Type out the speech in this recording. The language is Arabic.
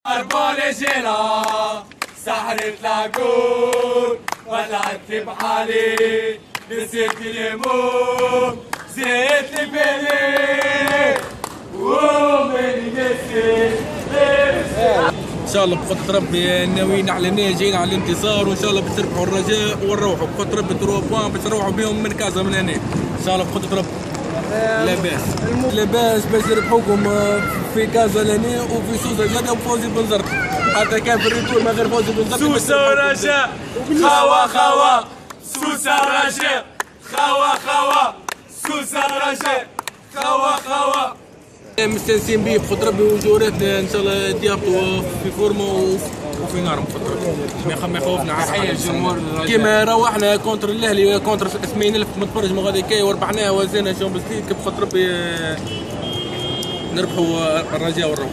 أربالجينا سحرت لاجون ولعت بحالي نسيت الهموم زيت لبالي ومن نسيت. ان شاء الله بقدرة ربي ناويين على جايين على الانتصار، وان شاء الله بتربحوا الرجاء ونروحوا بقدرة ربي 3 بوان باش تروحوا بهم من كازا من هنا ان شاء الله بقدرة ربي. لاباس باش يربحوكم في كازا لهنا وفي سوسة جدة وفوزي بن زرت، حتى كان في الريتور ما غير فوزي بن زرت. سوسة ورجاء خوا خوا سوسة رجاء خوا خوا سوسة رجاء خوا خوا. مستانسين بيه بقدر ربي وجوراتنا ان شاء الله يهبطوا في فورما وفي نارهم بقدر ربي ما يخوفنا حي الجمهور كيما روحنا كونتر الاهلي كونتر 80,000 متفرج من غادي كاي وربحناه وزينا شامبيونز ليج بقدر ربي نربحوا الرجاء والروح.